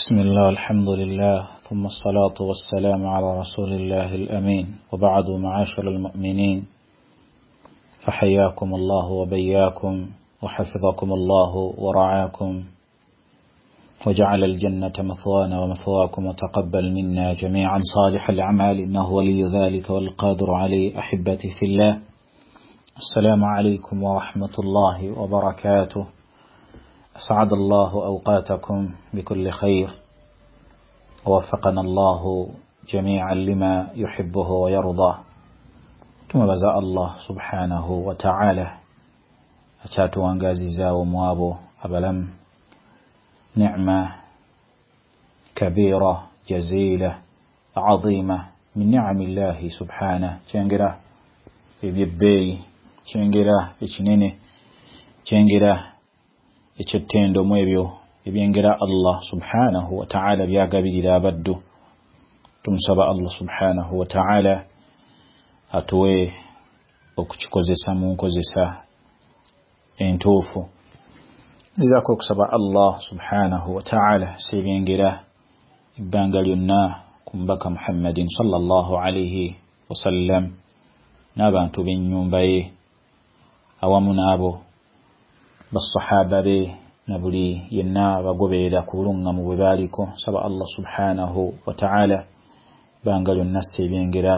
بسم الله الحمد لله ثم الصلاة والسلام على رسول الله الأمين. وبعد معاشر المؤمنين، فحياكم الله وبياكم وحفظكم الله ورعاكم وجعل الجنة مثوانا ومثواكم وتقبل منا جميعا صالح الأعمال إنه ولي ذلك والقادر عليه. أحبتي في الله، السلام عليكم ورحمة الله وبركاته. أسعد الله أوقاتكم بكل خير، ووفقنا الله جميعا لما يحبه ويرضى. ثم بزاء الله سبحانه وتعالى أتاتوا وانغازيزا وموابو أبلم نعمة كبيرة جزيلة عظيمة من نعم الله سبحانه. تشنجرا بيبي تشنجرا اتنيني تشنجرا eky'ettendo mu ebyo ebyengera Allah subhanahu wa ta'ala byagabirira abaddu. Tumusaba Allah subhanahu wa ta'ala atuwe okukikozesa mu nkozesa entuufu. Nzako okusaba Allah subhanahu wa ta'ala sebyengera ebbanga lyonna ku mubaka Muhammadin sallallahu alayhi wa sallam n'abantu b'ennyumba ye awamu n'abo basahaba be na buli yenna bagoberera ku bulungamu bwe baaliko. Saba Allah subhanahu wa ta'ala banga lyonna sebyengera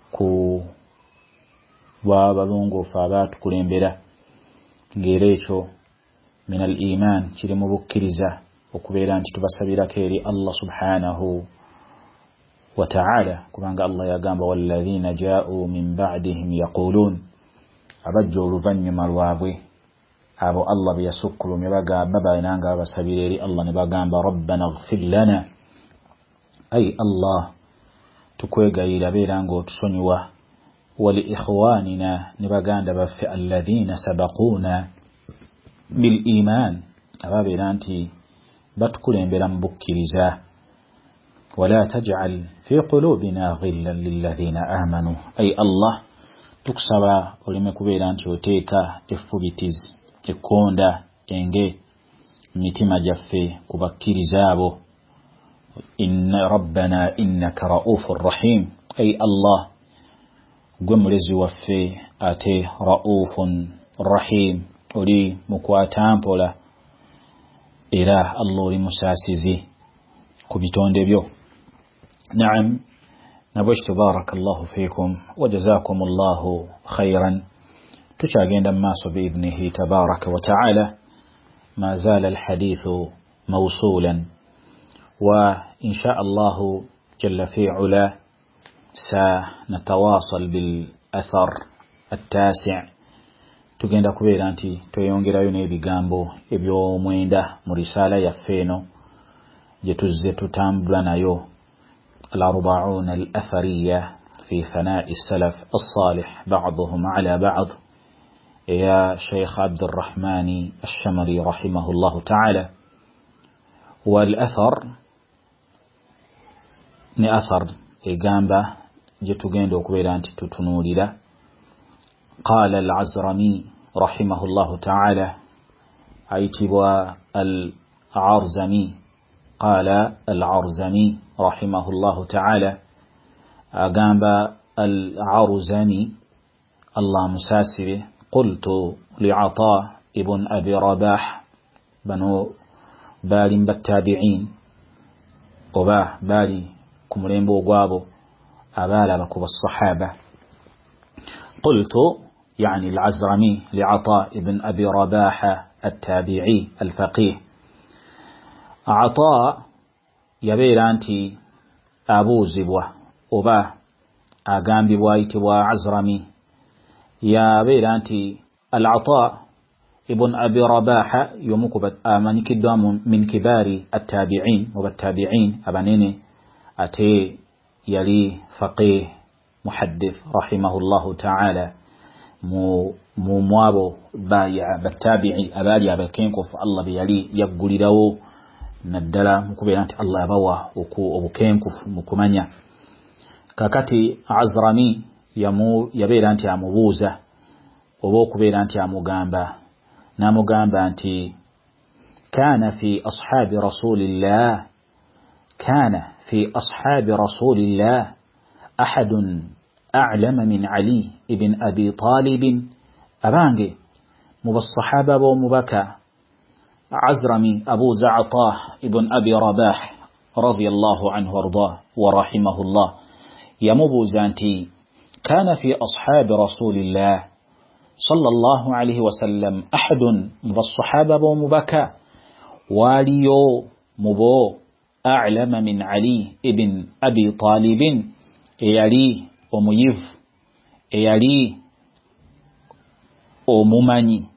ku balongoofu abaatukulembera, ng'era ekyo min al iman kiri mu bukkiriza okubeera nti tubasabirako eri Allah subhanahu wa ta'ala, kubanga Allah yagamba walladhina jaa'u min ba'dihim yaqulun, abajja oluvannyuma lwabwe abo Allah biyasukkulumye bagamba bainanga basabira eri Allah ne bagamba rabbana ighfir lana, ay Allah tukwegayira beera nga otusonyiwa, wali ikhwanina ne baganda baffe alladhina sabaquna bil iman, ababeera nti batukulembera mu bukkiriza, wala taj'al fi qulubina ghillan lilladhina amanu, ay Allah tukusaba oleme kubeera nti oteeka effubitizi ekonda enge mitima jaffe kubakkiriza abo. Inna rabbana innaka ra'ufur rahim, ay Allah gwe mulezi waffe ate ra'ufun rahim, oli mukwata mpola era Allah oli musaasizi ku bitonde byo. Naam, nabwekityo barakallahu fiikum wa jazakumullahu khairan. تشاغين ماسو بإذنه تبارك وتعالى ما زال الحديث موصولا، وإن شاء الله جل في علا سنتواصل بالأثر التاسع. تugenda kubeera nti tweyongerayo n'ebigambo eby'omwenda mu risaala yaffe eno gye tuzze tutambula nayo al-40 al-athariya fi thanaa'i as-salaf as-salih ba'duhum ala ba'd يا شيخ عبد الرحمن الشمري رحمه الله تعالى. والأثر نأثر إجامبة جتوجند وكبيران تتنولي. قال العزرمي رحمه الله تعالى عيتبوا العرزمي، قال العرزمي رحمه الله تعالى أجامبة العرزمي الله مساسره. قلت لعطاء ابن أبي رباح بنو بال بالتابعين وبا بالي كمرين بوغوابو أبالا بكو الصحابة. قلت يعني العزرمي لعطاء ابن أبي رباح التابعي الفقيه. عطاء يبيرانتي أبو زبوة وبا أقام بوايت وعزرمي يا بيرانتي العطاء ابن أبي رباح يومك آمن كدام من كبار التابعين وبالتابعين أبنيني أتي يلي فقيه محدث رحمه الله تعالى موابو بايع بالتابعي أبالي أبكينكو فالله بيلي يقول له ندلا مكبيرانتي الله يبوا وبكينكو مكمانيا kakati Azrami yabeera nti amubuuza oba okubeera nti amugamba n'amugamba nti كان في أصحاب رسول الله أحد أعلم من علي ابن أبي طالب أبانجي مبالصحابة ومبكى عزرمي أبو زعطاه ابن أبي رباح رضي الله عنه وارضاه ورحمه الله يمبو زانتي كان في أصحاب رسول الله صلى الله عليه وسلم أحد مبالصحابة ومبكى واليو مبو أعلم من علي ابن أبي طالب يلي وميف يلي ومماني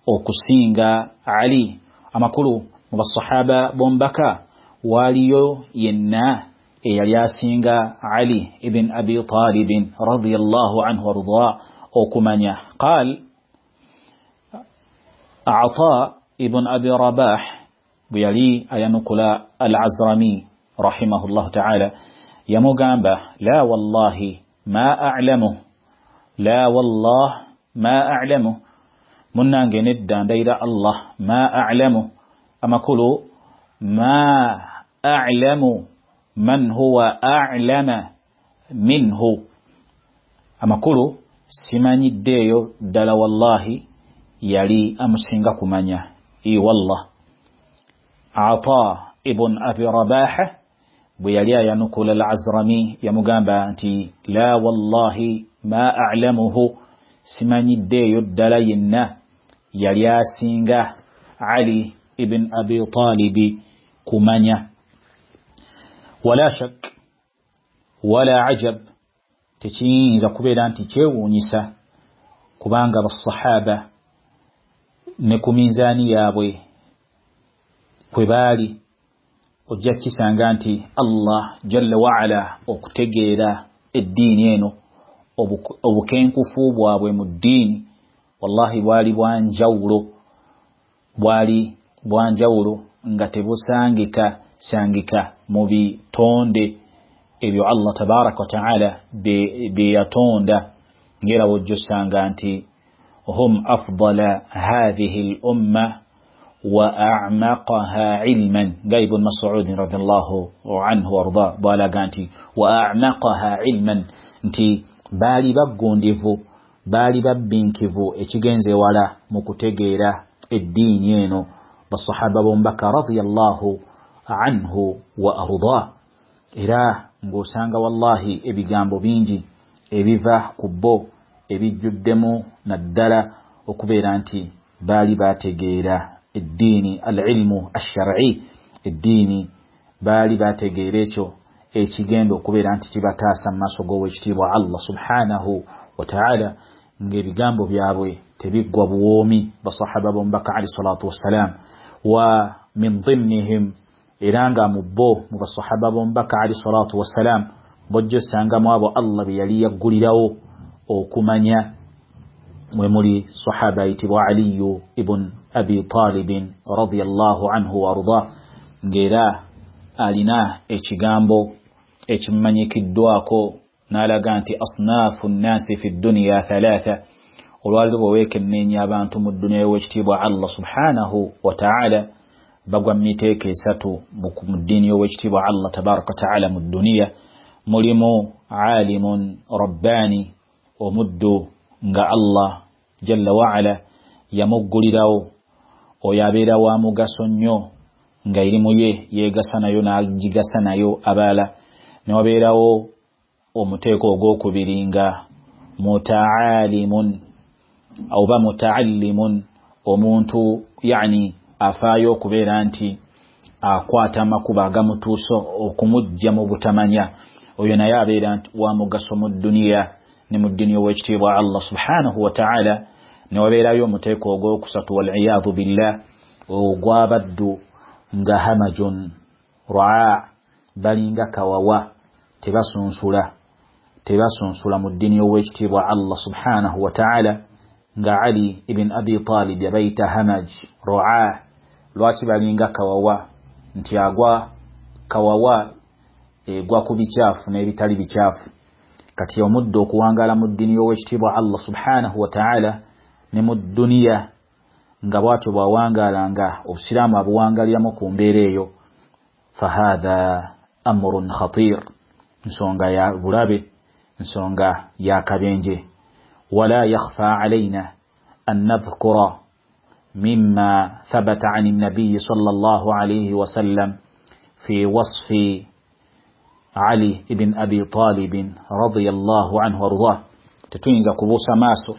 okusinga Ali amakulu mu basahaba bombaka waliyo yenna eyali asinga Ali ibn Abi Talib radiyallahu anhu warda okumanya qal Ata ibn Abi Rabah buyali ayanukula al-Azrami rahimahullah ta'ala yamugamba la wallahi ma a'lamu munange nedda ndayira Allah ma a'lamu amakulu ma a'lamu man huwa a'lama minhu amakulu simanyiddeyo ddala wallahi yali amusinga kumanya wallah Ata ibn Abi Rabah bwe yali ayanukula al-Azrami yamugamba nti la wallahi ma a'lamuhu simanyiddeyo ddala yenna yali asinga Ali ibn Abi Talib kumanya wala shak wala ajab tekiyinza kubeera nti kyewuunyisa kubanga basahaba ne ku minzaani yaabwe kwe baali ojja kisanga nti Allah jalla waala okutegeera eddiini eno obukenkufu bwabwe mu ddiini wallahi bwali bwanjawulo nga tebusangika mu bitonde ebyo Allah tabaraka wa ta'ala beyatonda ngera wojjosanga nti hum afdala hadhihi al-umma wa a'maqaha ilman ibn Mas'ud radiyallahu anhu warda balaga nti wa a'maqaha ilman nti bali baggondevu bali babbinkivu ekigenze wala mu kutegeera eddiini eno basahaba bombaka radiyallahu anhu wa arda era ng'osanga wallahi ebigambo bingi ebiva ku bo ebijjuddemu naddala okubeera nti baali bategeera eddiini al-ilmu ash-shar'i eddiini baali bategeera ekyo ekigenda okubeera nti kibataasa mu maaso g'owekitiibwa Allah subhanahu wa ta'ala ng'ebigambo byabwe tebiggwa buwoomi basahaba bombaka alayhi salatu wassalam wa min dhimnihim era nga mu bo mu basahaba bombaka alayhi salatu wassalam bojjo sangamu abo Allah bye yali yaggulirawo okumanya mwe muli sahaba ayitibwa Ali ibn Abi Talib radiyallahu anhu wa arda ng'era alina ekigambo ekimanyikiddwako n'alaga nti asnaafu nnaasi fi dunya thalatha olwaliro bweweekenneenya abantu mu dduniya y'owekitiibwa Allah subhanahu wa ta'ala bagwa mu miteeko esatu mu ddiini y'owekitiibwa Allah tabaraka wa ta'ala mu dduniya mulimu alimun rabbaani omuddu nga Allah jalla waala yamuggulirawo oyo abeera wa mugaso nnyo nga erimu ye yeegasa nayo n'agigasa nayo abaala ne wabeerawo omuteeko ogwokubiri nga mutaalimun oba mutaallimun omuntu yani afaayo okubeera nti akwata amakubo agamutuusa okumujja mu butamanya oyo naye abeera nti wa mugaso mu dduniya ne mu ddiini y'owekitiibwa Allah subhanahu wa ta'ala ne wabeerayo omuteeko ogwokusatu wal'iyadhu billah ogw'abaddu nga hamajun raa balinga kawawa tebasunsula mu ddiini y'owekitiibwa Allah subhanahu wa ta'ala nga Ali ibn Abi Talib yabayita hamaj raa lwaki balinga kawawa nti agwa kawawa egwa ku bicaafu n'ebitali bicaafu kati omuddo okuwangala mu ddiini y'owekitiibwa Allah subhanahu wa ta'ala ne mu dduniya nga bwatyo bwawangalanga obusiraamu abuwangaliramu ku mbeera eyo fahadha amrun khatir, nsonga ya bulabe, nsonga ya kabenje. wala yakhfa alayna an nadhkura mimma thabata an an-nabiy sallallahu alayhi wa sallam fi wasfi Ali ibn Abi Talib radiyallahu anhu warḍah. Tetuyinza kubuusa maaso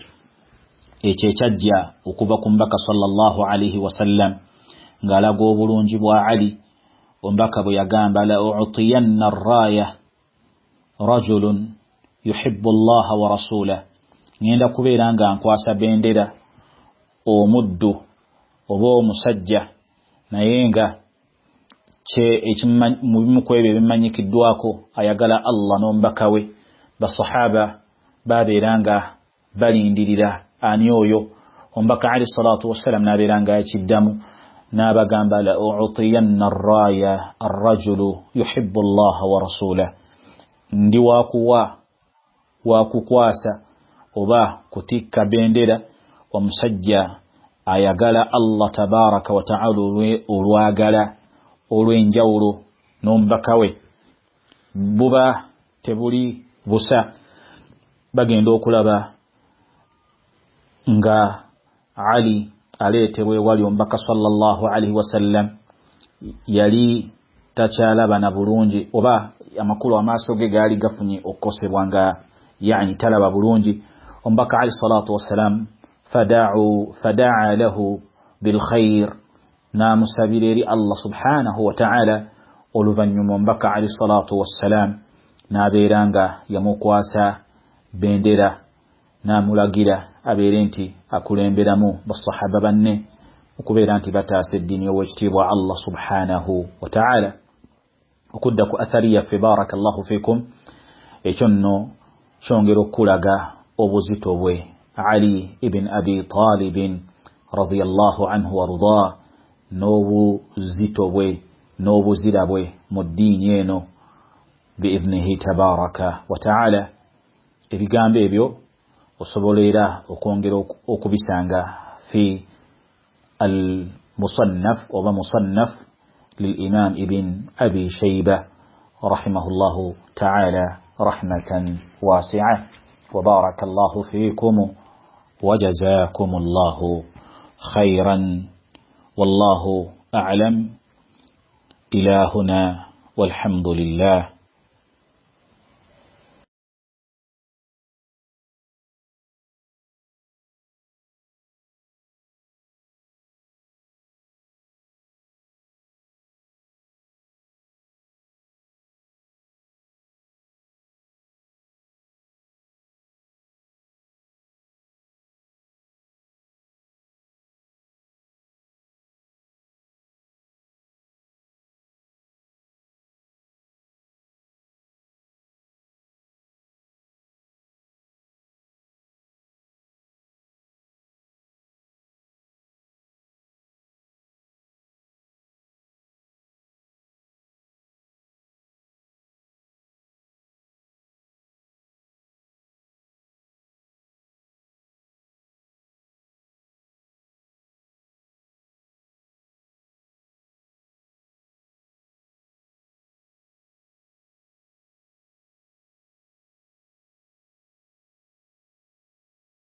ekyo ekyajja okuva ku mbaka sallallahu alayhi wa sallam ng'alaga obulungi bwa Ali. Ombaka bwe yagamba la u'tiyanna ar-raya rajulun yuhibbu Allah wa rasulahu, ngenda kubeera nga nkwasa bendera omuddu oba omusajja naye nga mu bimu ku ebyo ebimanyikiddwako ayagala Allah n'omubaka we. Basahaba babeera nga balindirira ani oyo. Omubaka alayhi salatu wassalam n'abeera nga yakiddamu n'abagamba la u'tiyanna ar-raya ar-rajulu yuhibbu Allah wa rasulahu, ndi wakukwasa oba kutikka bendera omusajja ayagala Allah tabaraka wa ta'ala olwagala olw'enjawulo n'omubaka we. Buba tebuli busa bagenda okulaba nga Ali aleetebwa wali omubaka sallallahu alaihi wasallam yali takyalaba na bulungi oba amakulu amaaso ge gaali gafunye okukosebwa nga yani talaba bulungi. Omubaka alayhi salatu wassalam fadaa lahu bilkhair, namusabira eri Allah subhanahu wa ta'ala. Oluvannyuma omubaka alayhi salatu wassalam n'abeera nga yamukwasa bendera n'amulagira abeere nti akulemberamu basahaba banne okubeera nti bataasa eddiini ow'ekitiibwa Allah subhanahu wa ta'ala. Okudda ku athari yaffe barakallahu fikum, ekyo nno kyongera okulaga obuzito bwe Ali ibn Abi Talib radiyallahu anhu warḍah, n'obuzito bwe n'obuzira bwe mu ddiini eno biidhnihi tabaraka wa ta'ala. Ebigambo ebyo osobolera okwongera okubisanga fi al-musannaf oba musannaf للإمام ابن أبي شيبة رحمه الله تعالى رحمة واسعة. وبارك الله فيكم وجزاكم الله خيرا، والله أعلم. إلى هنا والحمد لله.